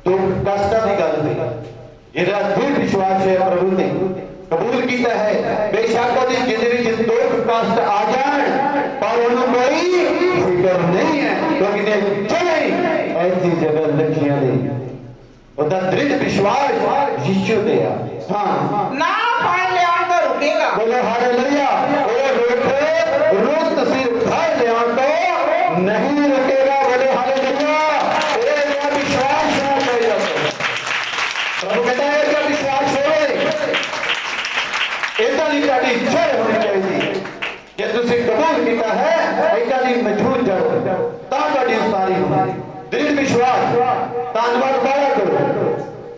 ਦੁੱਖ ਕਸ਼ਟਾਂ ਦੀ ਗੱਲ ਨਹੀਂ। ਜਿਹੜਾ ਦ੍ਰਿੜ ਵਿਸ਼ਵਾਸ ਹੈ ਪ੍ਰਭੂ ਨੇ ਕਬੂਲ ਕੀਤਾ ਹੈ, ਬੇਸ਼ੱਕ ਉਹਦੀ ਜ਼ਿੰਦਗੀ 'ਚ ਦੁੱਖ ਕਸ਼ਟ ਆ ਜਾਣ, ਪਰ ਉਹਨੂੰ ਕੋਈ ਫਿਕਰ ਨਹੀਂ ਹੈ, ਕਿਉਂਕਿ ਚਲੇ ਐਸੀ ਜਗ੍ਹਾ ਲੱਖੀਆਂ ਨੇ। ਉਹਦਾ ਦ੍ਰਿੜ ਵਿਸ਼ਵਾਸ ਯਿਸੂ ਤੇ ਆ। ਹਾਂ, ਨਾ ਫਲ ਲਿਆਉਣ ਤੋਂ ਰੁਕੇਗਾ। ਬੋਲੋ ਹਾਲੇਲੂਇਆ। ਉਹ ਰੁੱਖ ਸਿਰ ਫਲ ਲਿਆਉਣ ਤੋਂ ਨਹੀਂ ਰੁਕੇਗਾ। ਬੋਲੋ ਹਾਲੇਲੂਇਆ। ਇਹ ਮੇਰਾ ਵਿਸ਼ਵਾਸ ਹੋਣਾ ਚਾਹੀਦਾ। ਪ੍ਰਭੂ ਕਹਿੰਦਾ ਹੈ ਕਿ ਵਿਸ਼ਵਾਸ ਹੋਵੇ, ਏਦਾਂ ਦੀ ਤੁਹਾਡੀ ਜੜ ਹੋਣੀ ਚਾਹੀਦੀ। ਜੇ ਤੁਸੀਂ ਕਬੂਲ ਕੀਤਾ ਹੈ, ਏਦਾਂ ਦੀ ਮਜ਼ਬੂਤ ਜੜ ਤਾਂ ਤੁਹਾਡੀ ਉਸਾਰੀ ਹੋਣੀ। ਦ੍ਰਿੜ ਵਿਸ਼ਵਾਸ, ਧੰਨਵਾਦ ਬਾਰਾ ਕਰੋ।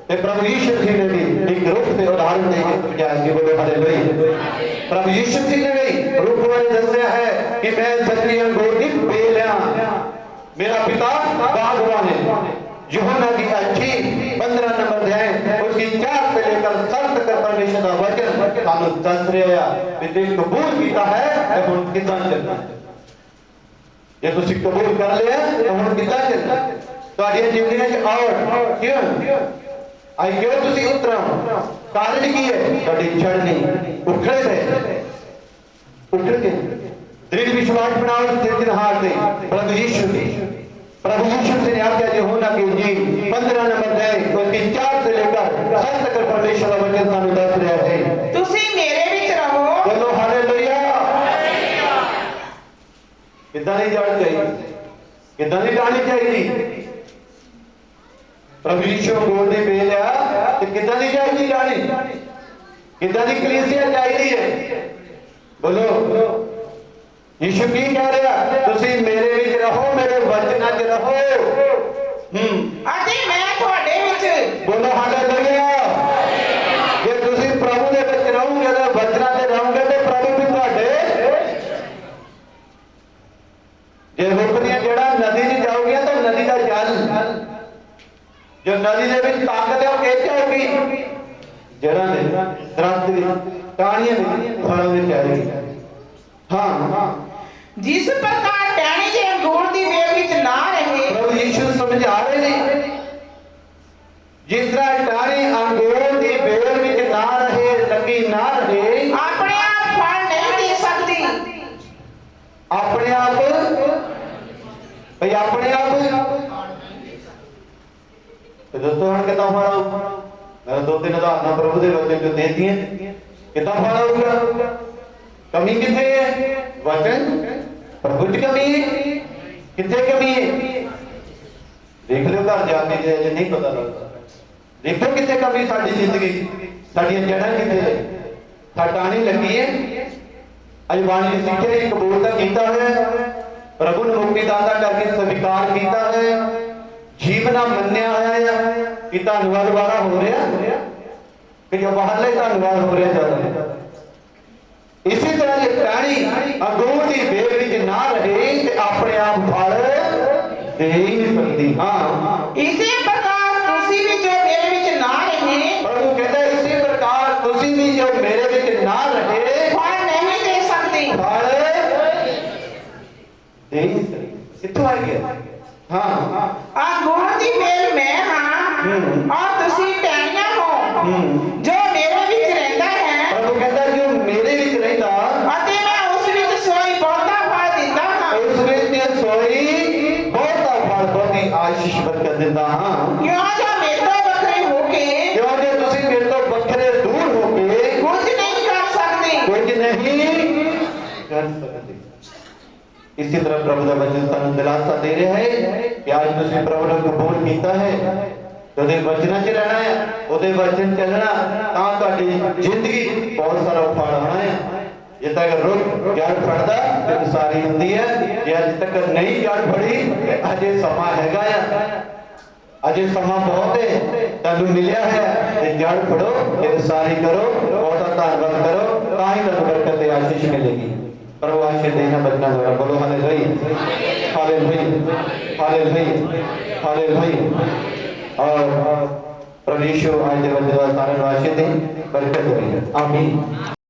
ਤੇ ਪ੍ਰਭੂ ਯਿਸੂ ਜੀ ਨੇ ਵੀ ਇੱਕ ਰੁੱਖ ਤੇ ਉਦਾਹਰਨ ਦੇ ਕੇ ਸਮਝਾਇਆ ਕਿ ਬੋਲੋ ਹਾਲੇਲੂਇਆ। ਪ੍ਰਭੂ ਯਿਸੂ ਜੀ ਨੇ ਵੀ ਰੁੱਖ ਬਾਰੇ ਦੱਸਿਆ ਹੈ ਕਿ ਮੈਂ ਜੰਗਲੀ ਅੰਗੂਰ ਦੀ ਬੇਲ ਹਾਂ, मेरा पिता बागवान है। यूहन्ना की अच्छी 15 नंबर अध्याय उसकी 4 से लेकर 7 तक परमेश्वर का वचन सानू दस रहा है कि जे कबूल किया है तो हुण किदां चलना। जे तुसीं कबूल कर लिया तो हुण किदां चलना। तुहाडीआं जिंदगियां च आओ क्यों आई क्यों तुसीं उतरो कारण की है तुहाडी जड़ नहीं उखड़े थे उखड़ के दृढ़ विश्वास बनाओ सिरजनहार से प्रभु यीशु से ने आज्ञा यूहन्ना की इंजील 15 नंबर अध्याय उसकी 4 से लेकर 7 तक परमेश्वर का वचन सानू दस रहा है। तुसी मेरे विच रहो। बोलो हालेलुया। किदां दी जड़ चाहिए किदां दी टाणी चाहिए। प्रभु यीशु बोल दी बेल आ ते किदां दी चाहिए टाणी किदां दी कलीसिया चाहिए है। बोलो यीशु की कह रहा तुसी मेरे विच रहो मेरे वचनां च रहो अते मैं तुहाडे विच। बोलो हालेलुया। जे तुसी प्रभु दे विच रहोगे ते वचनां च रहोगे ते प्रभु भी तुहाडे। जे रुख दियां जड़ां नदी च जाओगियां तो नदी दा जल जो नदी दे विच ताकत है वो किह जाओगी जड़ां दे दरख्त दी टाहणियां दे फलां दे जाएगी। हाँ जिस प्रकार टहनी के अंगूर दी बेल विच ना रहे। प्रभु यीशु समझा रहे ने जिस तरह टाणी अंगूर की बेल विच ना रहे, लगी ना रहे, अपने आप फल नहीं दे सकती। अपने आप भाई अपने आप तो दोस्तों हम कितना फल आऊगा? मैं दो तीन उदाहरण प्रभु के वचन जो दे दिए, कितना फल आऊगा? कमी कितने है? वचन प्रभु की कमी है, कितने कमी है? देख लो घर जाके जे नहीं पता लगता, देखो कितने कमी साडी जिंदगी, साडियां जड़ां कितने है, टाणी लगी है। अज बाणी ने सीखे एक कबूलता कीता है, प्रभु ने मुक्तिदाता करके स्वीकार कीता है, जीवना मन्निया है कि धन्यवाद वाला हो रहा कि जो बाहरले धन्यवाद हो रहा ज्यादा। इसी तरह जे टाणी अंगूर की बेल विच ना रहे ते अपने आप फल दे ही नहीं सकती। हाँ, इसी प्रकार तुसी भी जो मेरे विच ना रहे, प्रभु कहता है इसी प्रकार तुसी भी जो मेरे विच ना रहे फल नहीं दे सकती। फल दे ही नहीं सकती। कित्थों आ गया? हाँ, अंगूर की बेल मैं हाँ और तुसी टहनियां हो। जो मेरे विच रहता है प्रभु कहता है जो मेरे विच रहता अते मैं उस विच सोई बहुता फल दिंदा हां। उस विच सोई बहुता फल बहुती आशीष बरकत दिंदा हां। क्यों जो मेरे तो बखरे होके क्यों जो तुसी मेरे तो बखरे दूर होके कुछ नहीं कर सकते। कुछ नहीं कर सकते। इसी तरह प्रभु का वचन सानू दिलासा दे रहा है कि आज तुसी प्रभु ने कबूल कीता है तो ਉਹਦੇ ਵਚਨਾਂ 'ਚ ਰਹਿਣਾ ਹੈ, ਉਹਦੇ ਵਚਨ ਚੱਲਣਾ ਤਾਂ ਤੁਹਾਡੀ ਜ਼ਿੰਦਗੀ ਬਹੁਤ ਸਾਰਾ ਫਲ ਆਉਣਾ ਹੈ। ਜੇ ਤੱਕ ਰੁੱਖ ਜੜ ਫੜਦਾ ਤੇ ਸਾਰੀ ਹੁੰਦੀ ਹੈ, ਜੇ ਅਜੇ ਤੱਕ ਨਹੀਂ ਜੜ ਫੜੀ ਅਜੇ ਸਮਾਂ ਹੈਗਾ ਆ, ਅਜੇ ਸਮਾਂ ਬਹੁਤ ਹੈ, ਤੁਹਾਨੂੰ ਮਿਲਿਆ ਹੈ ਤੇ ਜੜ ਫੜੋ ਤੇ ਸਾਰੀ ਕਰੋ, ਬਹੁਤਾ ਧੰਨਵਾਦ ਕਰੋ ਤਾਂ ਹੀ ਤੁਹਾਨੂੰ ਬਰਕਤ ਤੇ ਆਸ਼ੀਸ਼ ਮਿਲੇਗੀ। प्रभु आशीष देना बचना द्वारा बोलो हालेलुया हालेलुया हालेलुया हालेलुया। और प्रभु यीशु आज के वचन द्वारा सारे आशीष दें, बरकत दें। आमीन।